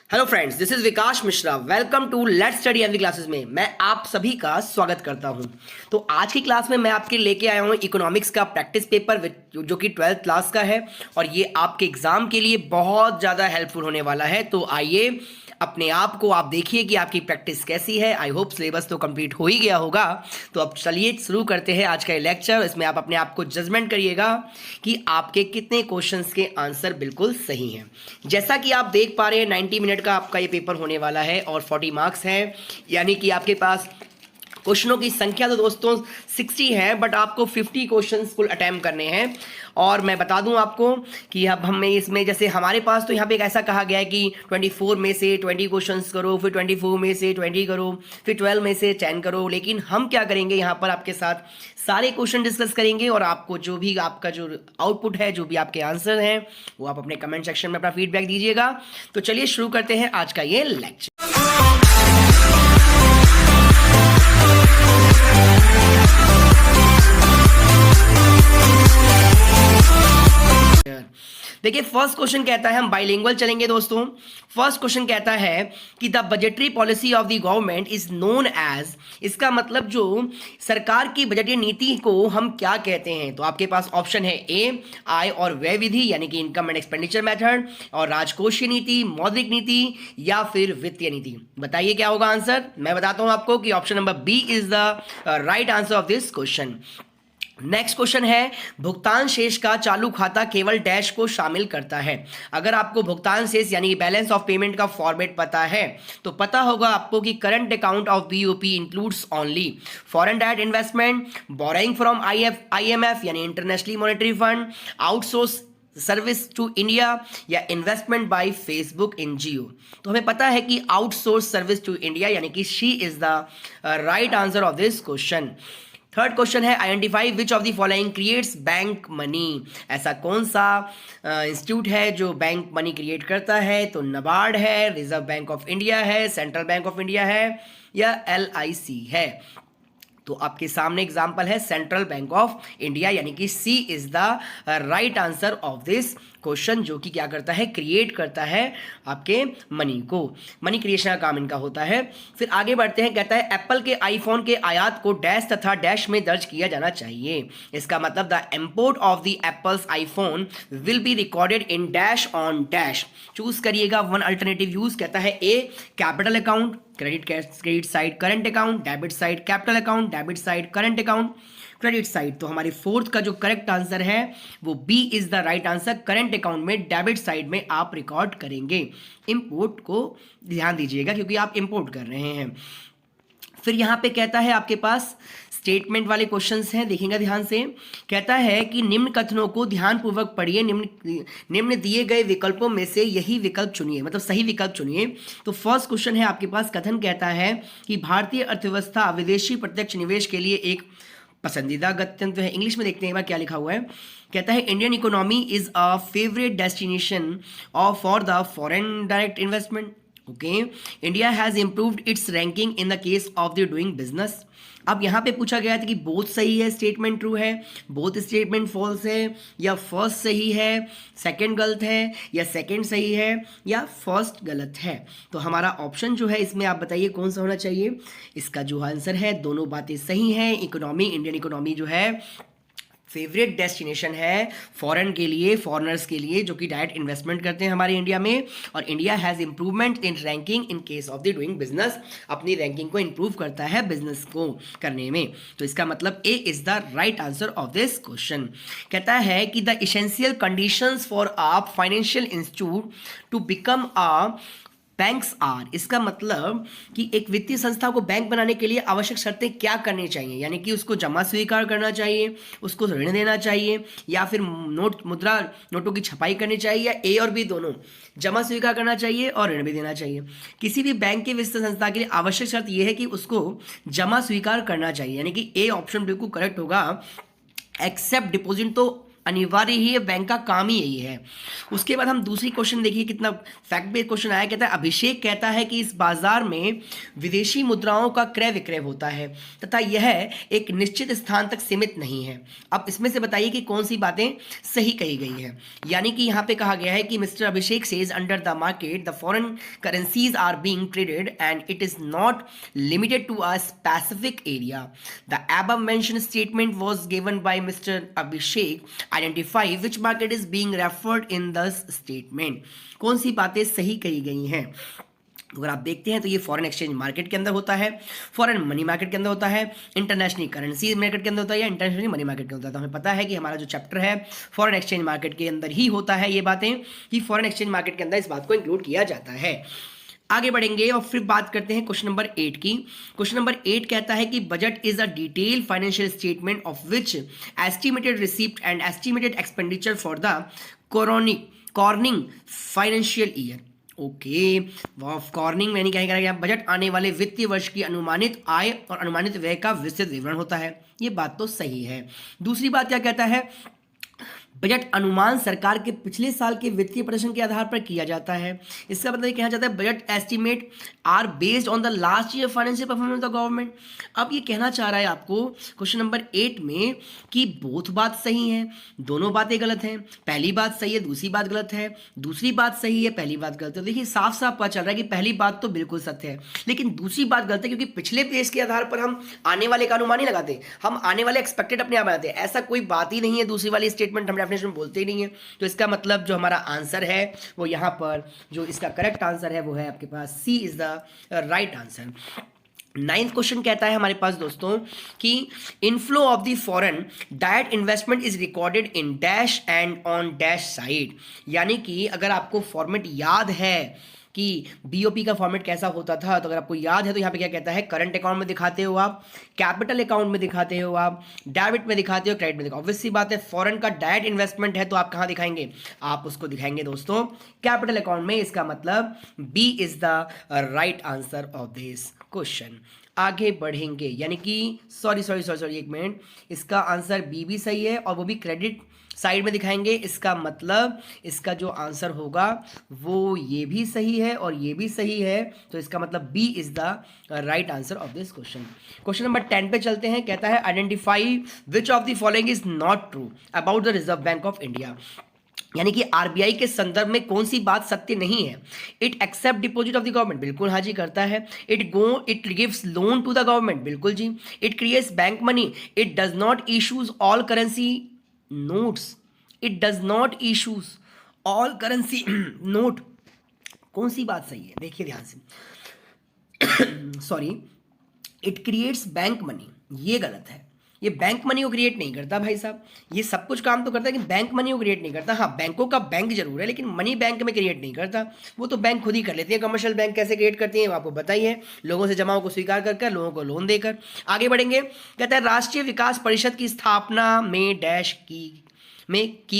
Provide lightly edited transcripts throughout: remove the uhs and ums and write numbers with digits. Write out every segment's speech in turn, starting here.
Hello friends, this is Vikas Mishra. Welcome to let's study MV classes में मैं आप सभी का स्वागत करता हूं। तो आज की क्लास में मैं आपके लेके आया हूं इकोनॉमिक्स का प्रैक्टिस पेपर जो कि 12th क्लास का है और ये आपके एग्जाम के लिए बहुत ज़्यादा हेल्पफुल होने वाला है। तो आइए अपने आप को आप देखिए कि आपकी प्रैक्टिस कैसी है। आई होप सिलेबस तो कंप्लीट हो ही गया होगा। तो अब चलिए शुरू करते हैं आज का ये लेक्चर। इसमें आप अपने आप को जजमेंट करिएगा कि आपके कितने क्वेश्चंस के आंसर बिल्कुल सही हैं। जैसा कि आप देख पा रहे हैं 90 मिनट का आपका ये पेपर होने वाला है और 40 मार्क्स हैं, यानी कि आपके पास क्वेश्चनों की संख्या तो दोस्तों 60 है, बट आपको 50 क्वेश्चंस फुल अटैम्प्ट करने हैं। और मैं बता दूं आपको कि अब हमें इसमें जैसे हमारे पास तो यहाँ पे एक ऐसा कहा गया है कि 24 में से 20 क्वेश्चंस करो, फिर 24 में से 20 करो, फिर 12 में से 10 करो। लेकिन हम क्या करेंगे, यहाँ पर आपके साथ सारे क्वेश्चन डिस्कस करेंगे और आपको जो भी आपका जो आउटपुट है, जो भी आपके आंसर हैं, वो आप अपने कमेंट सेक्शन में अपना फीडबैक दीजिएगा। तो चलिए शुरू करते हैं आज का ये लेक्चर। देखिए फर्स्ट क्वेश्चन कहता है, हम बाइलिंगुअल चलेंगे दोस्तों। फर्स्ट क्वेश्चन कहता है कि the budgetary policy of the government is known as, इसका मतलब जो सरकार की बजटीय नीति को हम क्या कहते हैं। तो आपके पास ऑप्शन है ए आय और व्यय विधि यानी कि इनकम एंड एक्सपेंडिचर मेथड, और राजकोषीय नीति, मौद्रिक नीति या फिर वित्तीय नीति। बताइए क्या होगा आंसर। मैं बताता हूं आपको कि option number B is the right answer of this question. Next question है, भुगतान शेष का चालू खाता केवल डैश को शामिल करता है। अगर आपको भुगतान शेष यानी बैलेंस ऑफ पेमेंट का फॉर्मेट पता है तो पता होगा आपको कि current account of BOP includes only foreign direct investment, borrowing from IMF यानी international monetary fund, outsource service to India या investment by Facebook in Jio. तो हमें पता है कि आउटसोर्स सर्विस टू इंडिया यानी कि C is the right answer of this question. Third question है, identify which of the following creates bank money. ऐसा कौन सा इंस्टीट्यूट है जो बैंक मनी क्रिएट करता है। तो नबार्ड है, रिजर्व बैंक ऑफ इंडिया है, सेंट्रल बैंक ऑफ इंडिया है या एलआईसी है। तो आपके सामने एग्जांपल है सेंट्रल बैंक ऑफ इंडिया यानी कि C is the right answer of this question, जो कि क्या करता है, क्रिएट करता है आपके मनी को। मनी क्रिएशन का काम इनका होता है। फिर आगे बढ़ते हैं, कहता है एप्पल के आईफोन के आयात को डैश तथा डैश में दर्ज किया जाना चाहिए। इसका मतलब the import of the Apple's iPhone will be recorded in dash on dash. Choose करिएगा वन अल्टरनेटिव यूज। कहता है A capital account, credit side current account, debit side capital account, debit side current account, credit side. तो हमारे fourth का जो correct answer है वो B is the right answer. Current account में डेबिट साइड में आप रिकॉर्ड करेंगे। इंपोर्ट को ध्यान दीजिएगा क्योंकि आप इंपोर्ट कर रहे हैं। फिर यहां पे कहता है आपके पास स्टेटमेंट वाले क्वेश्चंस हैं, देखिएगा ध्यान से। कहता है कि निम्न कथनों को ध्यानपूर्वक पढ़िए, निम्न दिए गए विकल्पों में से यही विकल्प चुनिए, मतलब सही विकल्प चुनिए। तो फर्स्ट क्वेश्चन है आपके पास, कथन कहता है कि भारतीय अर्थव्यवस्था विदेशी प्रत्यक्ष निवेश के लिए एक पसंदीदा गंतव्य है। इंग्लिश में देखते हैं एक बार क्या लिखा हुआ है। कहता है Indian economy is a favourite destination of for the foreign direct investment. Okay, India has improved it's ranking in the case of the doing business. अब यहाँ पे पूछा गया था कि बोथ सही है, स्टेटमेंट ट्रू है, बोथ स्टेटमेंट फॉल्स है, या फर्स्ट सही है सेकंड गलत है, या सेकंड सही है या फर्स्ट गलत है। तो हमारा ऑप्शन जो है इसमें आप बताइए कौन सा होना चाहिए। इसका जो आंसर है, दोनों बातें सही हैं। इकोनॉमी, इंडियन इकोनॉमी जो है फेवरेट डेस्टिनेशन है फॉरेन के लिए, फॉरेनर्स के लिए जो कि डायरेक्ट इन्वेस्टमेंट करते हैं हमारे इंडिया में। और India has improvement in ranking in case of the doing business, अपनी रैंकिंग को इंप्रूव करता है बिजनेस को करने में। तो इसका मतलब A is the right answer of this question. कहता है कि the essential conditions for a financial institute to become a banks are, इसका मतलब कि एक वित्तीय संस्था को बैंक बनाने के लिए आवश्यक शर्तें क्या करनी चाहिए, यानी कि उसको जमा स्वीकार करना चाहिए, उसको ऋण देना चाहिए, या फिर नोटों की छपाई करनी चाहिए, या ए और बी दोनों, जमा स्वीकार करना चाहिए और ऋण भी देना चाहिए। किसी भी बैंक के वित्तीय संस्था के लिए आवश्यक शर्त यह है कि उसको जमा स्वीकार करना चाहिए, यानी कि ए ऑप्शन बिल्कुल करेक्ट होगा। एक्सेप्ट डिपोजिट तो अनिवार्य ही है, बैंक का काम ही यही है। उसके बाद हम दूसरी क्वेश्चन देखिए, कितना फैक्ट बेस्ड क्वेश्चन आया। कहता है अभिषेक कहता है कि इस बाजार में विदेशी मुद्राओं का क्रय विक्रय होता है तथा यह एक निश्चित स्थान तक सीमित नहीं है। अब इसमें से बताइए कि कौन सी बातें सही कही गई है। यानी कि यहाँ पे कहा गया है कि mister Abhishek says under the market the foreign currencies are being traded and it is not limited to a specific area. The above mentioned statement was given by Mr. Abhishek. Identify which market is being referred in this statement. कौन सी बातें सही कही गई हैं। अगर आप देखते हैं तो ये फॉरेन एक्सचेंज मार्केट के अंदर होता है, फॉरेन मनी मार्केट के अंदर होता है, इंटरनेशनल करेंसी मार्केट के अंदर होता है या इंटरनेशनल मनी मार्केट के अंदर होता है। तो हमें पता है कि हमारा जो चैप्टर है फॉरेन एक्सचेंज मार्केट के अंदर ही होता है ये बातें, कि फॉरेन एक्सचेंज मार्केट के अंदर इस बात को इंक्लूड किया जाता है। आगे बढ़ेंगे और फिर बात करते हैं क्वेश्चन नंबर 8 की। क्वेश्चन नंबर 8 कहता है कि budget is a detail financial statement of which estimated receipt and estimated expenditure for the cornering financial year. Okay, cornering यानी क्या करेगा, बजट आने वाले वित्तीय वर्ष की अनुमानित आय और अनुमानित व्यय का विस्तृत विवरण होता है। ये बात तो सही है। दूसरी बात क्या कहता है, बजट अनुमान सरकार के पिछले साल के वित्तीय प्रदर्शन के आधार पर किया जाता है। इसका मतलब कहना चाहता है budget estimate are based on the last year financial performance of the government. अब ये कहना चाह रहा है आपको क्वेश्चन नंबर 8 में कि बोथ बात सही है, दोनों बातें गलत हैं। पहली बात सही है, दूसरी बात गलत है, दूसरी बात सही है, पहली बात गलत है। देखिए साफ साफ पता चल रहा है कि पहली बात तो बिल्कुल सत्य है लेकिन दूसरी बात गलत है, क्योंकि पिछले पेज के आधार पर हम आने वाले का अनुमान नहीं लगाते, हम आने वाले एक्सपेक्टेड अपने आप बनाते हैं। ऐसा कोई बात ही नहीं है, दूसरी वाली स्टेटमेंट हम डेफिनेशन में बोलते ही नहीं है। तो इसका मतलब जो हमारा आंसर है वो यहाँ पर जो इसका करेक्ट आंसर है वो है आपके पास C is the right answer. 9th question कहता है हमारे पास दोस्तों कि inflow of the foreign direct investment is recorded in dash and on dash side. यानी कि अगर आपको फॉर्मेट याद है कि बीओपी का फॉर्मेट कैसा होता था, तो अगर आपको याद है तो यहाँ पे क्या कहता है, करंट अकाउंट में दिखाते हो आप, कैपिटल अकाउंट में दिखाते हो आप, डेबिट में दिखाते हो, क्रेडिट में दिखाओ। ऑब्वियस सी बात है फॉरेन का डायरेक्ट इन्वेस्टमेंट है तो आप कहाँ दिखाएंगे, आप उसको दिखाएंगे दोस्तों कैपिटल अकाउंट में। इसका मतलब B is the right answer of this question. आगे बढ़ेंगे, यानी कि सॉरी एक मिनट, इसका आंसर बी भी सही है और वो भी क्रेडिट साइड में दिखाएंगे। इसका मतलब इसका जो आंसर होगा वो ये भी सही है और ये भी सही है, तो इसका मतलब B is the right answer of this question. Question number 10 पे चलते हैं। कहता है identify which of the following is not true about the Reserve Bank of India. यानी कि आरबीआई के संदर्भ में कौन सी बात सत्य नहीं है। It accept deposit of the government, बिल्कुल हाँ जी करता है। It gives loan to the government, बिल्कुल जी। It creates bank money. It does not issues all currency notes. It does not issues all currency note. कौन सी बात सही है, देखिए ध्यान से sorry, it creates bank money, ये गलत है। ये बैंक मनी को क्रिएट नहीं करता भाई साहब, ये सब कुछ काम तो करता है कि बैंक मनी को क्रिएट नहीं करता। हाँ बैंकों का बैंक जरूर है लेकिन मनी बैंक में क्रिएट नहीं करता, वो तो बैंक खुद ही कर लेते हैं। कमर्शियल बैंक कैसे क्रिएट करती हैं वो आपको बताइए, लोगों से जमाओं को स्वीकार कर लोगों को लोन देकर। आगे बढ़ेंगे, कहता है राष्ट्रीय विकास परिषद की स्थापना में डैश की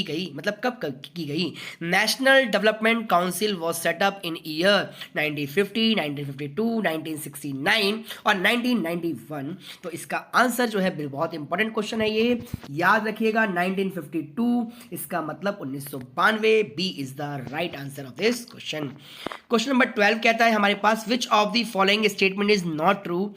गई, मतलब कब की गई। National development council was setup in year 1950, 1952, 1969 और 1991। तो इसका आंसर जो है बहुत इंपॉर्टेंट क्वेश्चन है, ये याद रखिएगा 1952, इसका मतलब 1992। B is the right answer of this question. Question number 12 कहता है हमारे पास which of the following statement is not true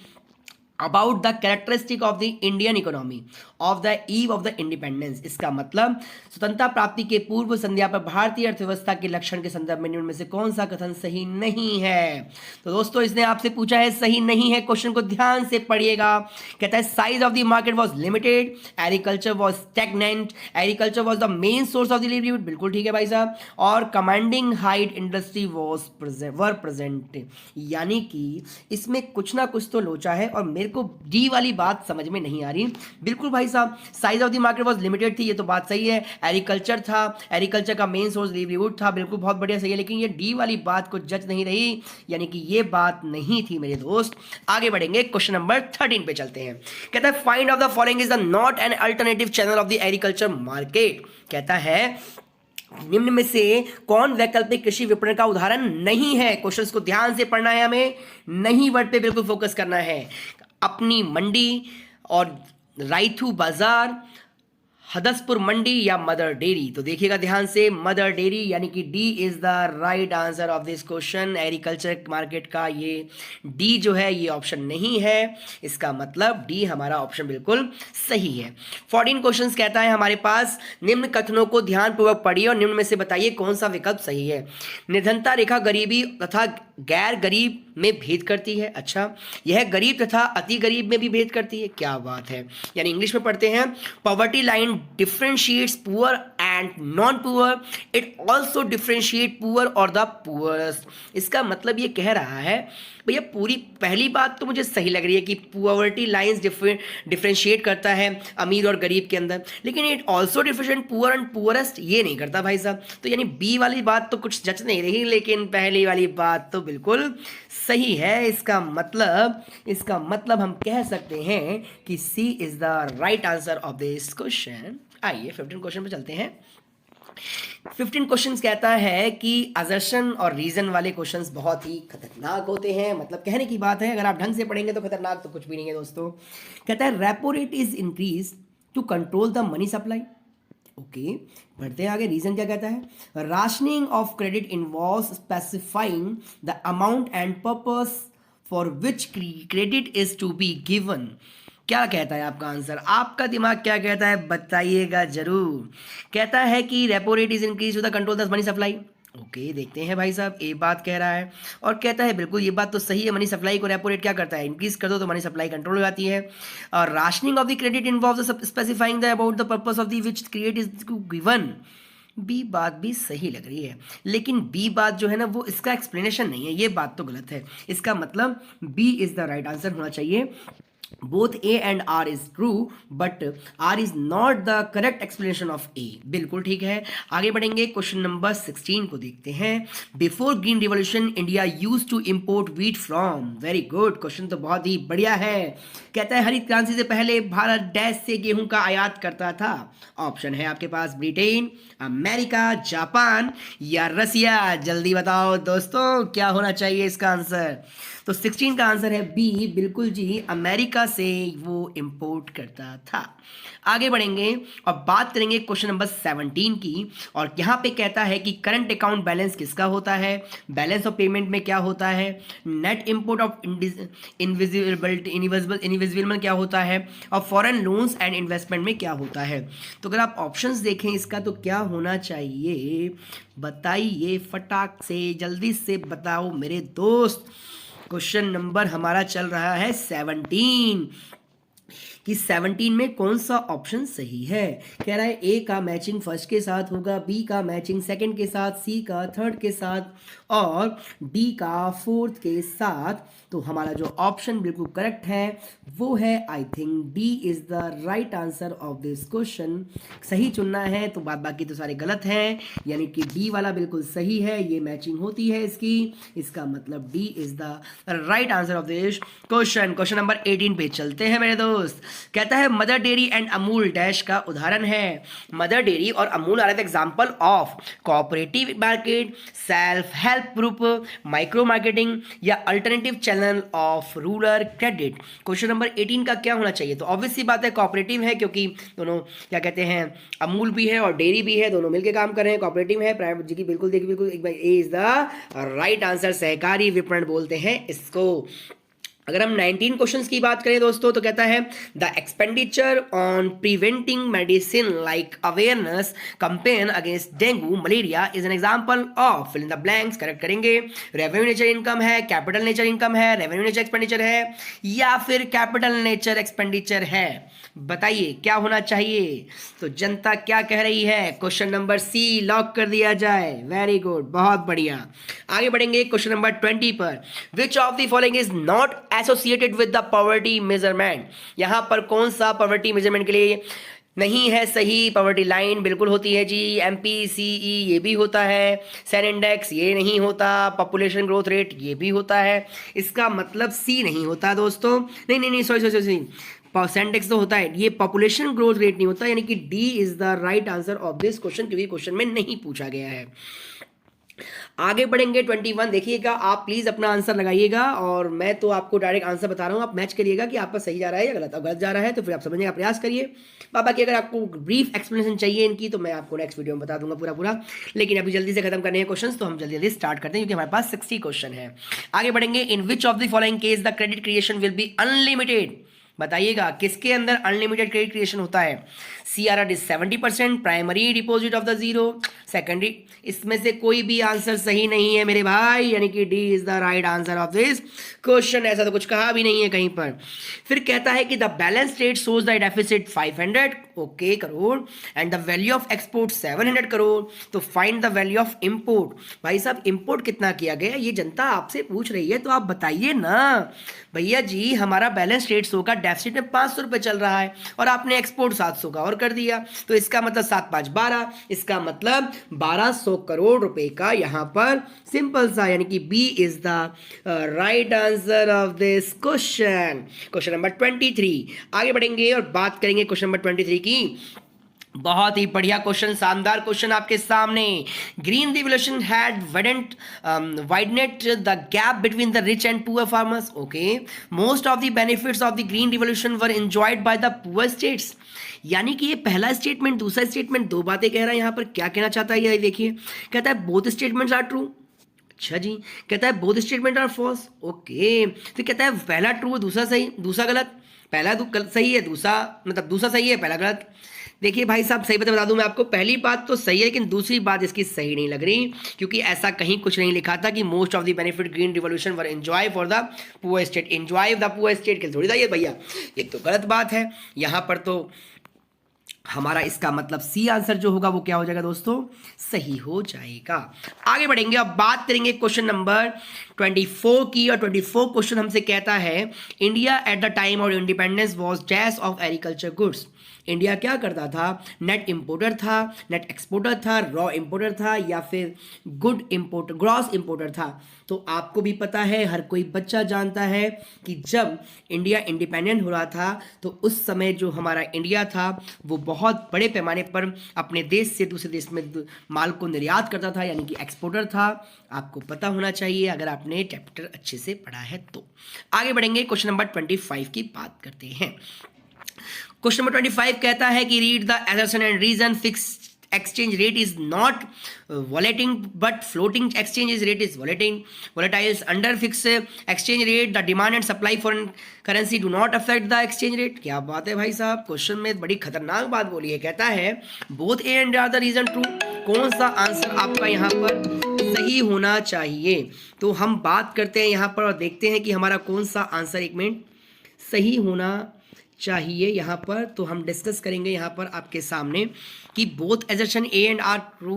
about the characteristic of the Indian economy of the eve of the independence. इसका मतलब स्वतंत्रता प्राप्ति के पूर्व संध्या पर भारतीय अर्थव्यवस्था के लक्षण के संदर्भ में निम्न में से कौन सा कथन सही नहीं है। तो दोस्तों इसने आपसे पूछा है सही नहीं है, क्वेश्चन को ध्यान से पढ़िएगा। कहता है size of the market was limited, agriculture was stagnant, agriculture was the main source of the livelihood, बिल्कुल ठीक है भाई साहब, और commanding height industry was present. यानी कि इसमें कुछ ना कुछ तो लोचा है और मेरे को डी वाली बात समझ में नहीं आ रही। बिल्कुल भाई साहब size of the market was limited थी, ये तो बात सही है। एग्रीकल्चर था, एग्रीकल्चर का मेन सोर्स लिवलीहुड था, बिल्कुल बहुत बढ़िया सही है, लेकिन ये डी वाली बात को जज नहीं रही, यानी कि ये बात नहीं थी मेरे दोस्त। आगे बढ़ेंगे, क्वेश्चन नंबर 13 पे चलते हैं। कहता है find of the following is the not an alternative channel of the agriculture market. कहता है निम्न में से कौन वैकल्पिक कृषि विपणन का उदाहरण नहीं है। क्वेश्चंस को ध्यान से पढ़ना है, हमें नहीं वर्ड पे बिल्कुल फोकस करना है। अपनी मंडी और राइथू बाजार, हदसपुर मंडी या मदर डेयरी? तो देखिएगा ध्यान से, मदर डेयरी यानी कि D is the right answer of this question. Agriculture market का ये डी जो है ये ऑप्शन नहीं है, इसका मतलब डी हमारा ऑप्शन बिल्कुल सही है। 14 क्वेश्चन कहता है हमारे पास, निम्न कथनों को ध्यानपूर्वक पढ़िए और निम्न में से बताइए कौन सा विकल्प सही है। निर्धनता रेखा गरीबी तथा गैर गरीब में भेद करती है। अच्छा, यह गरीब तथा अति गरीब में भी भेद करती है, क्या बात है। यानी इंग्लिश में पढ़ते हैं, poverty line differentiates poor and non poor, it also differentiate poor और द पुअरेस्ट। इसका मतलब ये कह रहा है भैया, पूरी पहली बात तो मुझे सही लग रही है कि पॉवर्टी लाइंस डिफरेंशिएट करता है अमीर और गरीब के अंदर, लेकिन it also differentiate poor and poorest ये नहीं करता भाई साहब। तो यानी बी वाली बात तो कुछ जच नहीं रही, लेकिन पहली वाली बात तो बिल्कुल सही है। इसका मतलब हम कह सकते हैं कि C is the right answer of this question. आइए 15 क्वेश्चन पे चलते हैं। 15 क्वेश्चंस कहता है कि असर्शन और रीजन वाले क्वेश्चंस बहुत ही खतरनाक होते हैं, मतलब कहने की बात है, अगर आप ढंग से पढ़ेंगे तो खतरनाक तो कुछ भी नहीं है दोस्तों। कहता है repo rate is increase to control the money supply. Okay, बढ़ते हैं आगे। रीजन क्या कहता है, rationing of credit involves specifying the amount and purpose for which credit is to be given. क्या कहता है आपका आंसर, आपका दिमाग क्या कहता है बताइएगा जरूर। कहता है कि repo rate is increase to the control the money supply. Okay, देखते हैं भाई साहब, ये बात कह रहा है और कहता है बिल्कुल ये बात तो सही है। मनी सप्लाई को रेपो रेट क्या करता है, इंक्रीज कर दो तो मनी सप्लाई कंट्रोल हो जाती है। और rationing of the credit involves specifying the about the purpose of the which credit is given. B बात भी सही लग रही है, लेकिन बी बात जो है ना वो इसका एक्सप्लेनेशन नहीं है, ये बात तो गलत है। इसका मतलब B is the right answer होना चाहिए। Both A and R is true but R is not the correct explanation of A. बिल्कुल ठीक है। आगे बढ़ेंगे, क्वेश्चन नंबर 16 को देखते हैं। Before green revolution India use to import wheat from. Very good, question तो बहुत ही बढ़िया है। कहता है हरित क्रांति से पहले भारत डैश से गेहूं का आयात करता था। ऑप्शन है आपके पास ब्रिटेन, अमेरिका, जापान या रसिया। जल्दी बताओ दोस्तों क्या होना चाहिए इसका आंसर। तो 16 का आंसर है बी, बिल्कुल जी, अमेरिका से वो इंपोर्ट करता था। आगे बढ़ेंगे और बात करेंगे क्वेश्चन नंबर 17 की, और यहाँ पे कहता है कि करंट अकाउंट बैलेंस किसका होता है, बैलेंस ऑफ पेमेंट में क्या होता है, नेट इंपोर्ट ऑफ इनविजिबल में क्या होता है, और फॉरेन लोन्स एंड इन्वेस्टमेंट में क्या होता है। तो अगर आप ऑप्शंस देखें इसका तो क्या होना चाहिए बताइए, फटाक से जल्दी से बताओ मेरे दोस्त। क्वेश्चन नंबर हमारा चल रहा है 17 कि 17 में कौन सा ऑप्शन सही है। कह रहा है ए का मैचिंग फर्स्ट के साथ होगा, बी का मैचिंग सेकंड के साथ, सी का थर्ड के साथ और डी का फोर्थ के साथ। तो हमारा जो ऑप्शन बिल्कुल करेक्ट है वो है, I think D is the right answer of this question. सही चुनना है, तो बाकी तो सारे गलत हैं, यानी कि डी वाला बिल्कुल सही है, ये मैचिंग होती है इसकी, इसका मतलब D is the right answer of this question. Question number 18 पे चलते हैं मेरे दोस्त। कहता है Mother Dairy and Amul dash का उदाहरण है। मदर डेयरी और Amul are example of cooperative market, self help group, micro marketing या alternative channel of rural credit. Question number 18 का क्या होना चाहिए, तो ऑब्वियस सी बात है कोऑपरेटिव है, क्योंकि दोनों क्या कहते हैं, अमूल भी है और डेयरी भी है, दोनों मिलकर काम कर रहे हैं, कोऑपरेटिव है, प्राइवेट जी की बिल्कुल देखिए बिल्कुल एक बार ए इज द राइट आंसर, सहकारी विपणन बोलते हैं इसको। अगर हम 19 क्वेश्चंस की बात करें दोस्तों तो कहता है the expenditure on preventing medicine like awareness campaign against dengue malaria is an example of, fill in the blanks. Correct करेंगे, रेवेन्यू नेचर इनकम है, कैपिटल नेचर इनकम है, रेवेन्यू नेचर एक्सपेंडिचर है या फिर कैपिटल नेचर एक्सपेंडिचर है। बताइए क्या होना चाहिए। तो जनता क्या कह रही है, क्वेश्चन नंबर सी लॉक कर दिया जाए। वेरी गुड, बहुत बढ़िया। आगे बढ़ेंगे क्वेश्चन नंबर 20 पर। विच of the following is not associated with the poverty measurement. यहां पर कौन सा पॉवर्टी मेजरमेंट के लिए नहीं है सही। पॉवर्टी लाइन बिल्कुल होती है जी, MPCE ये भी होता है, सैन इंडेक्स ये नहीं होता, पॉपुलेशन ग्रोथ रेट ये भी होता है। इसका मतलब सी नहीं होता दोस्तों, नहीं सॉरी सेंडेक्स तो होता है, ये पॉपुलेशन ग्रोथ रेट नहीं होता, यानी कि D is the right answer of this question, क्योंकि क्वेश्चन में नहीं पूछा गया है। आगे बढ़ेंगे 21। देखिएगा आप प्लीज अपना आंसर लगाइएगा और मैं तो आपको डायरेक्ट आंसर बता रहा हूँ, आप मैच करिएगा कि आपका सही जा रहा है या गलत। अब गलत जा रहा है तो फिर आप समझने का प्रयास करिए। बाबा की अगर आपको ब्रीफ एक्सप्लेनेशन चाहिए इनकी तो मैं आपको नेक्स्ट वीडियो में बता दूंगा पूरा पूरा, लेकिन अभी जल्दी से खत्म करने हैं क्वेश्चन, तो हम जल्दी जल्दी स्टार्ट करते हैं क्योंकि हमारे पास 60 क्वेश्चन है। आगे बढ़ेंगे। In which of the following case the credit creation will be unlimited. बताइएगा किसके अंदर अनलिमिटेड क्रेडिट क्रिएशन होता है। CRR is 70%, primary deposit of the zero, secondary. इसमें से कोई भी आंसर सही नहीं है मेरे भाई, यानी कि D is the right answer of this question. ऐसा तो कुछ कहा भी नहीं है कहीं पर। फिर कहता है कि the balance state shows the deficit 500 okay crore and the value of export 700 crore, तो find the value of import. भाई साहब इंपोर्ट कितना किया गया ये जनता आपसे पूछ रही है तो आप बताइए ना। भैया जी हमारा बैलेंस स्टेट शो का डेफिसिट में 500 रुपये चल रहा है और आपने एक्सपोर्ट 700 का और कर दिया, तो इसका मतलब 7 5 12, इसका मतलब 1200 करोड़ रुपए का यहाँ पर सिंपल सा, यानी कि B is the right answer of this question. Question number 23। आगे बढ़ेंगे और बात करेंगे क्वेश्चन नंबर 23 की। बहुत ही बढ़िया क्वेश्चन, शानदार क्वेश्चन आपके सामने। Green revolution had widened the gap between the rich and poor farmers. Okay, most of the benefits of the green revolution were enjoyed by the poor states. यानी कि ये पहला स्टेटमेंट, दूसरा स्टेटमेंट दो बातें कह रहा है। यहाँ पर क्या कहना चाहता है ये देखिए, कहता है बोथ स्टेटमेंट्स आर ट्रू। अच्छा जी, कहता है both statement are false. Okay, फिर कहता है पहला ट्रू दूसरा सही दूसरा गलत, पहला सही है दूसरा, मतलब दूसरा सही है पहला गलत। देखिए भाई साहब सही बता दूं मैं आपको, पहली बात तो सही है लेकिन दूसरी बात इसकी सही नहीं लग रही, क्योंकि ऐसा कहीं कुछ नहीं लिखा था कि most of the benefit green revolution were enjoy for the poor state. Enjoy the poor state के थोड़ी था ये भैया, ये तो गलत बात है। यहाँ पर तो हमारा इसका मतलब सी आंसर जो होगा वो क्या हो जाएगा दोस्तों, सही हो जाएगा। आगे बढ़ेंगे, अब बात करेंगे क्वेश्चन नंबर 24 की, और 24 क्वेश्चन हमसे कहता है India at the time of independence was dash of agriculture goods. India क्या करता था, नेट इंपोर्टर था, नेट एक्सपोर्टर था, रॉ इंपोर्टर था, या फिर गुड इंपोर्टर ग्रॉस इंपोर्टर था। तो आपको भी पता है, हर कोई बच्चा जानता है कि जब इंडिया इंडिपेंडेंट हो रहा था तो उस समय जो हमारा इंडिया था वो बहुत बड़े पैमाने पर अपने देश से दूसरे देश में माल को निर्यात करता था, यानी कि एक्सपोर्टर था। आपको पता होना चाहिए अगर आपने चैप्टर अच्छे से पढ़ा है तो। आगे बढ़ेंगे, क्वेश्चन नंबर 25 की बात करते हैं। क्वेश्चन नंबर 25 कहता है कि read the assertion and reason. Fix exchange rate is not volatile but floating exchange rate is volatile. Under fixed exchange rate the demand and supply foreign currency do not affect the exchange rate. क्या बात है भाई साहब, question में बड़ी खतरनाक बात बोली है। कहता है both A and R the reason true। कौन सा आंसर आपका यहाँ पर सही होना चाहिए, तो हम बात करते हैं यहाँ पर और देखते हैं कि हमारा कौन सा आंसर एक मिनट सही होना चाहिए। यहाँ पर तो हम डिस्कस करेंगे यहाँ पर आपके सामने कि both assertion A and R true,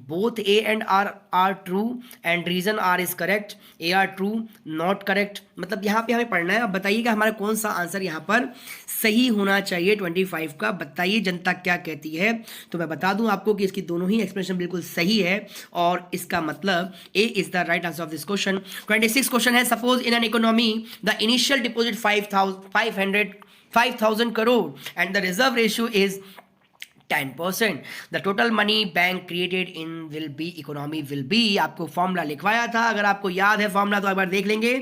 both A and R are true and reason R is correct, A R true not correct. मतलब यहाँ पे हमें पढ़ना है। अब बताइएगा हमारा कौन सा आंसर यहाँ पर सही होना चाहिए 25 का। बताइए जनता क्या कहती है। तो मैं बता दूं आपको कि इसकी दोनों ही एक्सप्रेशन बिल्कुल सही है और इसका मतलब A is the right answer of this question. 26 question है, suppose in an economy the initial deposit 5,000 crore and the reserve ratio is 10%. The total money bank created in will be economy will be। आपको formula लिखवाया था, अगर आपको याद है formula तो एक बार देख लेंगे।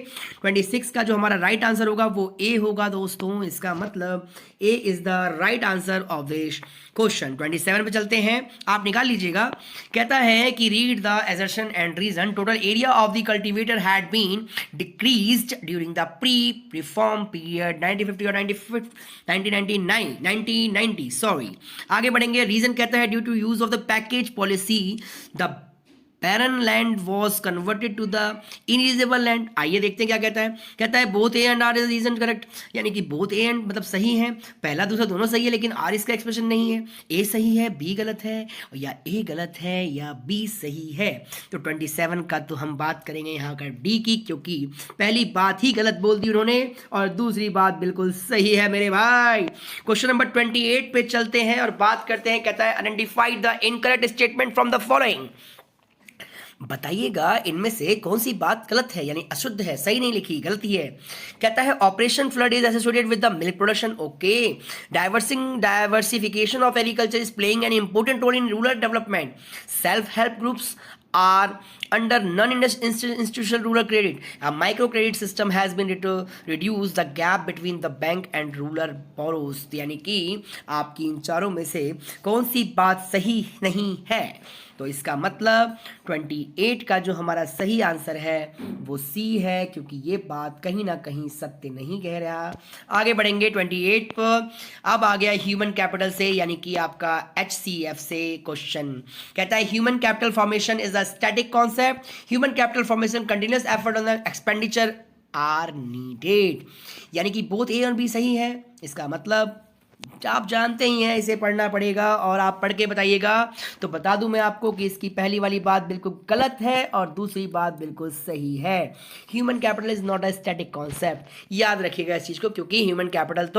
26 का जो हमारा राइट आंसर होगा वो ए होगा दोस्तों। इसका मतलब A is the right answer of this question. 27 पे चलते हैं, आप निकाल लीजिएगा। कहता है कि read the assertion and reason. Total area of the cultivator had been decreased during the pre reform period 1950 और 1990 सॉरी। आगे बढ़ेंगे, रीजन कहता है due to use of the package policy the barren land was converted to the inusable land। आइए देखते हैं क्या कहता है। कहता है both A and R is reason correct, यानी कि बोथ ए एंड मतलब सही है, पहला दूसरा दोनों सही है, लेकिन आर इसका एक्सप्रेशन नहीं है। ए सही है, बी गलत है, या ए गलत है या बी सही है। तो 27 का तो हम बात करेंगे यहाँ का डी की, क्योंकि पहली बात ही गलत बोल दी उन्होंने और दूसरी बात बिल्कुल सही है मेरे भाई। क्वेश्चन नंबर 28 पे चलते हैं और बात करते हैं। कहता है identify the incorrect statement from the following. बताइएगा इनमें से कौन सी बात गलत है, यानी अशुद्ध है, सही नहीं लिखी, गलती है। कहता है operation flood is associated with the milk production. Okay, diversification of agriculture is playing an important role in rural development. Self help groups are under non-institutional rural credit. A micro credit system has been reduce the gap between the bank and rural borrowers. यानी कि आपकी इन चारों में से कौन सी बात सही नहीं है? तो इसका मतलब 28 का जो हमारा सही आंसर है वो सी है, क्योंकि ये बात कहीं ना कहीं सत्य नहीं कह रहा। आगे बढ़ेंगे 28 पर। अब आ गया ह्यूमन कैपिटल से, यानी कि आपका HCF से क्वेश्चन। कहता है human capital formation is a static concept. Human capital formation continuous effort on the expenditure are needed. यानी कि बोथ ए और बी सही है। इसका मतलब आप जानते ही हैं, इसे पढ़ना पड़ेगा और आप पढ़ के बताइएगा। तो बता दूं मैं आपको कि इसकी पहली वाली बात बिल्कुल गलत है और दूसरी बात बिल्कुल सही है। Human capital is not a static concept. याद रखिएगा इस चीज को, क्योंकि ह्यूमन कैपिटल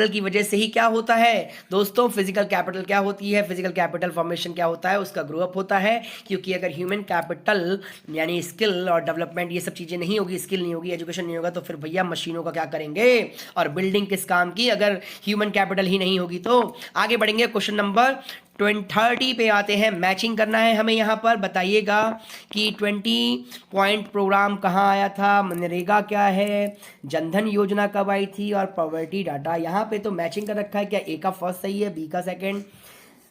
की वजह से ही क्या होता है दोस्तों, फिजिकल कैपिटल क्या होती है, फिजिकल कैपिटल फॉर्मेशन क्या होता है, उसका ग्रो अप होता है। क्योंकि अगर ह्यूमन कैपिटल यानी स्किल और डेवलपमेंट ये सब चीज़ें नहीं होगी, स्किल नहीं होगी, एजुकेशन नहीं होगा, तो फिर भैया मशीनों का क्या करेंगे और बिल्डिंग किस काम की, अगर ह्यूमन कैपिटल ही नहीं होगी तो। आगे बढ़ेंगे क्वेश्चन नंबर 30 पे आते हैं। मैचिंग करना है हमें यहाँ पर। बताइएगा कि 20 पॉइंट प्रोग्राम कहाँ आया था, मनरेगा क्या है, जनधन योजना कब आई थी और पॉवर्टी डाटा। यहाँ पे तो मैचिंग कर रखा है। क्या ए का फर्स्ट सही है, बी का सेकंड,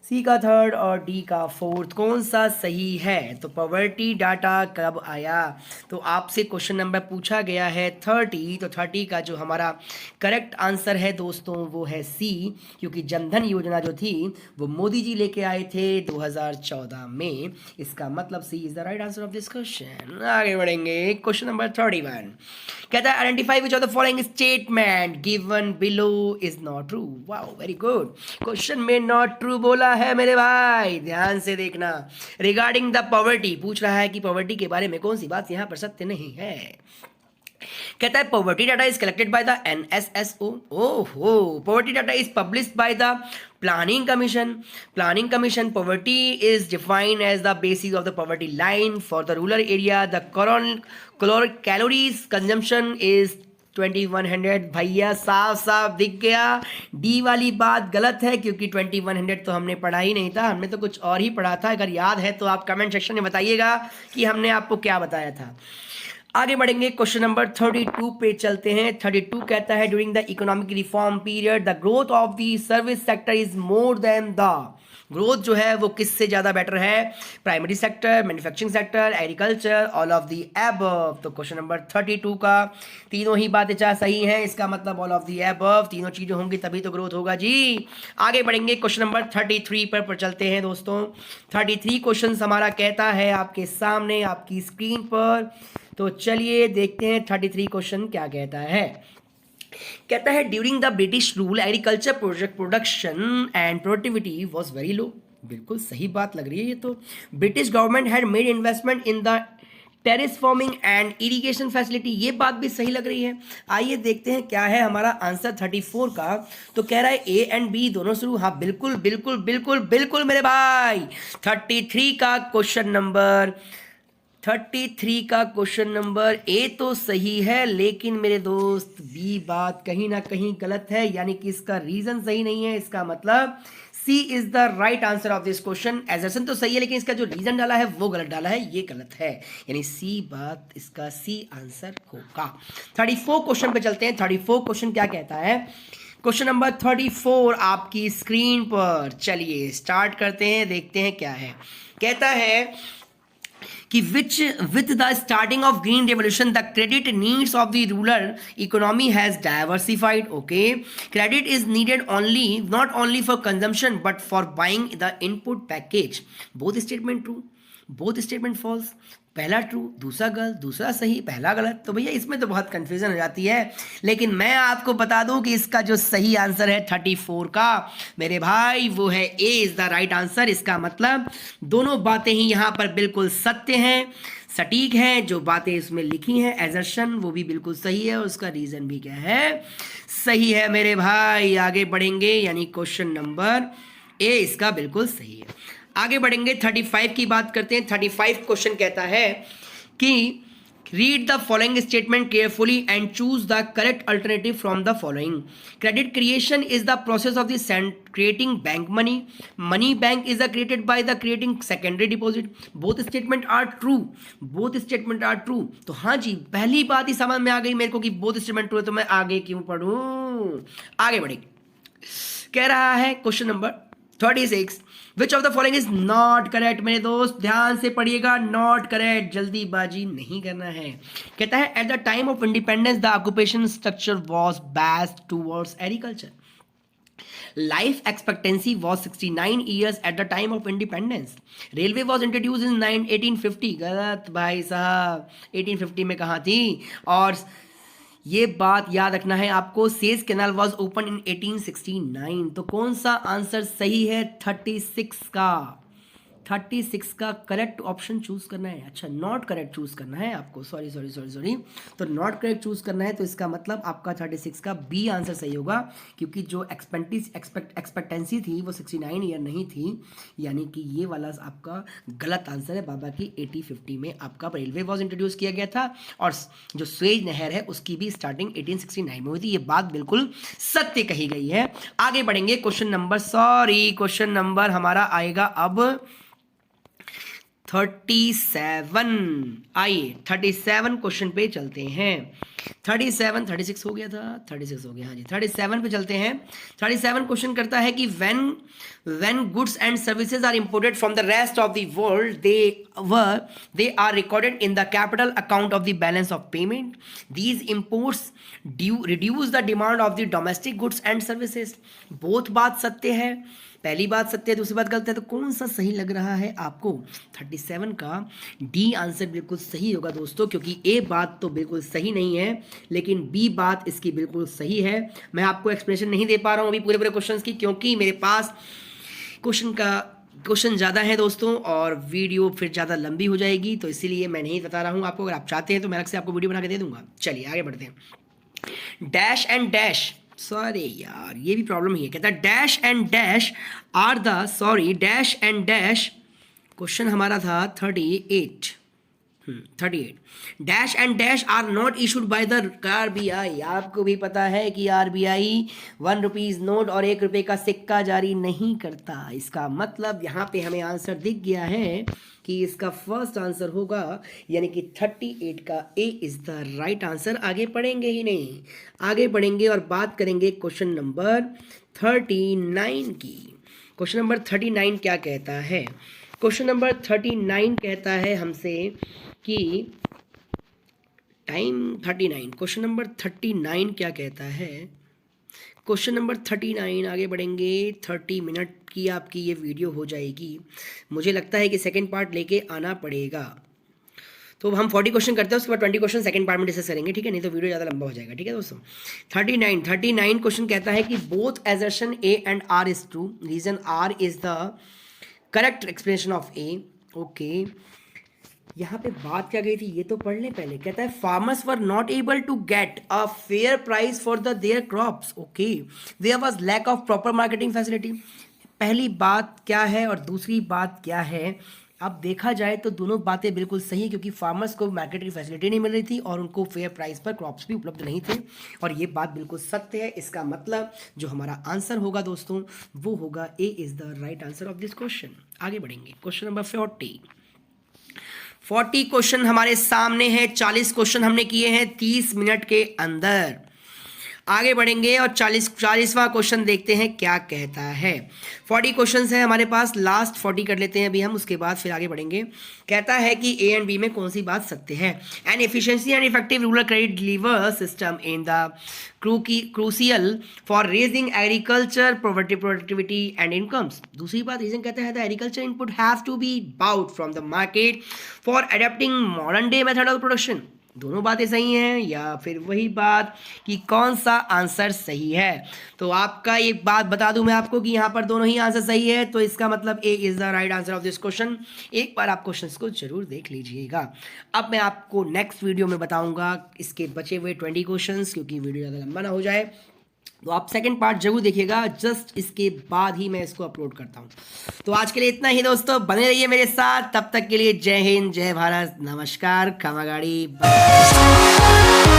सी का थर्ड और डी का फोर्थ, कौन सा सही है? तो पॉवर्टी डाटा कब आया? तो आपसे क्वेश्चन नंबर पूछा गया है 30। तो 30 का जो हमारा करेक्ट आंसर है दोस्तों वो है सी, क्योंकि जनधन योजना जो थी वो मोदी जी लेके आए थे 2014 में। इसका मतलब C is the right answer of this question. आगे बढ़ेंगे क्वेश्चन नंबर 31। कहता है identify which of the following statement given below is not true. Wow, very good. Question में नॉट ट्रू बोला है मेरे भाई, ध्यान से देखना। रिगार्डिंग द पॉवर्टी पूछ रहा है कि पॉवर्टी के बारे में कौन सी बात यहां पर सत्य नहीं है। कहता है poverty data is collected by the NSSO। ओहो, poverty data is published by the planning commission. Planning commission poverty is defined as the basis of the poverty line for the rural area. The calories consumption is 2100। भैया साफ साफ दिख गया, D वाली बात गलत है, क्योंकि 2100 तो हमने पढ़ा ही नहीं था, हमने तो कुछ और ही पढ़ा था। अगर याद है तो आप कमेंट सेक्शन में बताइएगा कि हमने आपको क्या बताया था। आगे बढ़ेंगे क्वेश्चन नंबर 32 पे चलते हैं। 32 कहता है during the economic reform period the growth of the service sector is more than the. Growth जो है वो किससे ज़्यादा बेटर है? Primary sector, manufacturing sector, agriculture, all of the above. तो क्वेश्चन नंबर 32 का तीनों ही बातें चाहे सही हैं, इसका मतलब ऑल ऑफ द एबव, तीनों चीज़ें होंगी तभी तो ग्रोथ होगा जी। आगे बढ़ेंगे क्वेश्चन नंबर 33 पर चलते हैं दोस्तों। 33 क्वेश्चन हमारा कहता है आपके सामने आपकी स्क्रीन पर। तो चलिए देखते हैं 33 क्वेश्चन क्या कहता है। कहता है during the British rule agriculture production and productivity was very low. बिल्कुल सही बात लग रही है ये तो। British government had made investment in the terrace farming and irrigation facility. ये बात भी सही लग रही है। आइए देखते हैं क्या है हमारा आंसर 34 का। तो कह रहा है ए एंड बी दोनों शुरू। हाँ बिल्कुल बिल्कुल बिल्कुल बिल्कुल मेरे भाई। 33 का क्वेश्चन नंबर ए तो सही है, लेकिन मेरे दोस्त बी बात कहीं ना कहीं गलत है, यानी कि इसका रीजन सही नहीं है। इसका मतलब C is the right answer of this question. Assertion तो सही है, लेकिन इसका जो रीजन डाला है वो गलत डाला है, ये गलत है, यानी सी बात इसका सी आंसर होगा। 34 क्वेश्चन पे चलते हैं। 34 क्वेश्चन क्या कहता है? क्वेश्चन नंबर 34 आपकी स्क्रीन पर। चलिए स्टार्ट करते हैं, देखते हैं क्या है। कहता है कि which with the starting of green revolution the credit needs of the rural economy has diversified. Okay, credit is needed not only for consumption but for buying the input package. Both statement true, both statement false। पहला true, दूसरा गलत, दूसरा सही, पहला गलत। तो भैया इसमें तो बहुत कंफ्यूजन हो जाती है, लेकिन मैं आपको बता दूं कि इसका जो सही आंसर है 34 का मेरे भाई वो है ए इज द राइट आंसर। इसका मतलब दोनों बातें ही यहाँ पर बिल्कुल सत्य हैं, सटीक हैं। जो बातें इसमें लिखी हैं एजर्शन वो भी बिल्कुल सही है और उसका रीजन भी क्या है? सही है मेरे भाई। आगे बढ़ेंगे, यानी क्वेश्चन नंबर ए इसका बिल्कुल सही है। आगे बढ़ेंगे 35 की बात करते हैं। 35 क्वेश्चन कहता है कि Read the following statement carefully and choose the correct alternative from the following. Credit creation is the process of the creating bank money. Money bank is created by the creating secondary deposit. Both statement are true. Both statement are true. तो हाँ जी, पहली बात ही समझ में आ गई मेरे को कि both statement true है, तो मैं आगे क्यों पढ़ूं? आगे बढ़े। कह रहा है question number 36, which of the following is not correct. मेरे दोस्त ध्यान से पढ़िएगा, नॉट करेक्ट, जल्दीबाजी नहीं करना है। कहता है at the time of independence the occupation structure was based towards agriculture. Life expectancy was 69 years at the time of independence. Railway was introduced in 1850. गलत भाई साहब, 1850 में कहाँ थी? और ये बात याद रखना है आपको, says canal was open in 1869। तो कौन सा आंसर सही है? 36 का। 36 का करेक्ट ऑप्शन चूज करना है। अच्छा, नॉट करेक्ट चूज करना है आपको, सॉरी। तो नॉट करेक्ट चूज करना है, तो इसका मतलब आपका 36 का बी आंसर सही होगा, क्योंकि जो एक्सपेक्टेंसी थी वो 69 ईयर नहीं थी, यानी कि ये वाला आपका गलत आंसर है। बाबा की 1850 में आपका रेलवे वॉज इंट्रोड्यूस किया गया था, और जो स्वेज नहर है उसकी भी स्टार्टिंग 1869 में हुई थी। ये बात बिल्कुल सत्य कही गई है। आगे बढ़ेंगे, क्वेश्चन नंबर हमारा आएगा अब 37। आइए 37 क्वेश्चन पे चलते हैं। 36 हो गया था, 36 हो गया, हाँ जी 37 पे चलते हैं। 37 क्वेश्चन करता है कि when goods and services are imported from the rest of the world, they are recorded in the capital account of the balance of payment. These imports reduce the demand of the domestic goods and services. Both बात सत्य है, पहली बात सत्य है, दूसरी बात गलत है। तो कौन सा सही लग रहा है आपको? 37 का डी आंसर बिल्कुल सही होगा दोस्तों, क्योंकि ए बात तो बिल्कुल सही नहीं है, लेकिन बी बात इसकी बिल्कुल सही है। मैं आपको एक्सप्लेनेशन नहीं दे पा रहा हूँ अभी पूरे क्वेश्चंस की, क्योंकि मेरे पास क्वेश्चन ज़्यादा है दोस्तों, और वीडियो फिर ज़्यादा लंबी हो जाएगी, तो इसीलिए मैं नहीं बता रहा हूँ आपको। अगर आप चाहते हैं तो मैं अलग से आपको वीडियो बना के दे दूंगा। चलिए आगे बढ़ते हैं। डैश एंड डैश, सॉरी यार ये भी प्रॉब्लम ही है। कहता है dash and dash are the, sorry dash and dash, question हमारा था 38 dash and dash are not issued by the RBI. आपको भी पता है कि आरबीआई 1 रुपीज़ नोट और 1 रुपये का सिक्का जारी नहीं करता। इसका मतलब यहाँ पे हमें आंसर दिख गया है कि इसका फर्स्ट आंसर होगा, यानी कि 38 का ए इज द राइट आंसर। आगे पढ़ेंगे ही नहीं, आगे बढ़ेंगे और बात करेंगे क्वेश्चन नंबर 39 की। क्वेश्चन नंबर 39 क्या कहता है? क्वेश्चन नंबर 39 कहता है हमसे कि टाइम 39, क्वेश्चन नंबर 39 क्या कहता है? क्वेश्चन नंबर 39, आगे बढ़ेंगे। 30 मिनट की आपकी ये वीडियो हो जाएगी, मुझे लगता है कि सेकंड पार्ट लेके आना पड़ेगा। तो हम 40 क्वेश्चन करते हैं, उसके बाद 20 क्वेश्चन सेकंड पार्ट में डिस्कस करेंगे, ठीक है? नहीं तो वीडियो ज़्यादा लंबा हो जाएगा, ठीक है दोस्तों। 39 क्वेश्चन कहता है कि both assertion A and R is true, reason R is the correct explanation of A. Okay, यहाँ पे बात क्या गई थी ये तो पढ़ लें पहले। कहता है farmers were not able to get a fair price for the their crops. Okay, there was lack of proper marketing facility. पहली बात क्या है और दूसरी बात क्या है? अब देखा जाए तो दोनों बातें बिल्कुल सही है, क्योंकि फार्मर्स को मार्केट की फैसिलिटी नहीं मिल रही थी और उनको फेयर प्राइस पर क्रॉप्स भी उपलब्ध नहीं थे, और ये बात बिल्कुल सत्य है। इसका मतलब जो हमारा आंसर होगा दोस्तों वो होगा A is the right answer of this question. आगे बढ़ेंगे, क्वेश्चन नंबर 40 क्वेश्चन हमारे सामने है। 40 क्वेश्चन हमने किए हैं 30 मिनट के अंदर। आगे बढ़ेंगे और 40वां क्वेश्चन देखते हैं क्या कहता है। 40 क्वेश्चन है हमारे पास, लास्ट 40 कर लेते हैं अभी हम, उसके बाद फिर आगे बढ़ेंगे। कहता है कि ए एंड बी में कौन सी बात सत्य है? An efficiency and effective rural credit deliver system in the crucial for raising agriculture productivity and incomes. दूसरी बात रीजन कहता है the agriculture input have to be bought from the market for adapting modern day method of production. दोनों बातें सही हैं, या फिर वही बात कि कौन सा आंसर सही है? तो आपका एक बात बता दूं मैं आपको कि यहाँ पर दोनों ही आंसर सही है, तो इसका मतलब A is the right answer of this question. एक बार आप क्वेश्चंस को जरूर देख लीजिएगा। अब मैं आपको नेक्स्ट वीडियो में बताऊंगा इसके बचे हुए 20 क्वेश्चंस, क्योंकि वीडियो ज़्यादा लंबा ना हो जाए। तो आप सेकंड पार्ट जरूर देखिएगा, जस्ट इसके बाद ही मैं इसको अपलोड करता हूँ। तो आज के लिए इतना ही दोस्तों, बने रहिए मेरे साथ, तब तक के लिए जय हिंद, जय भारत, नमस्कार, खमागाड़ी, बाय।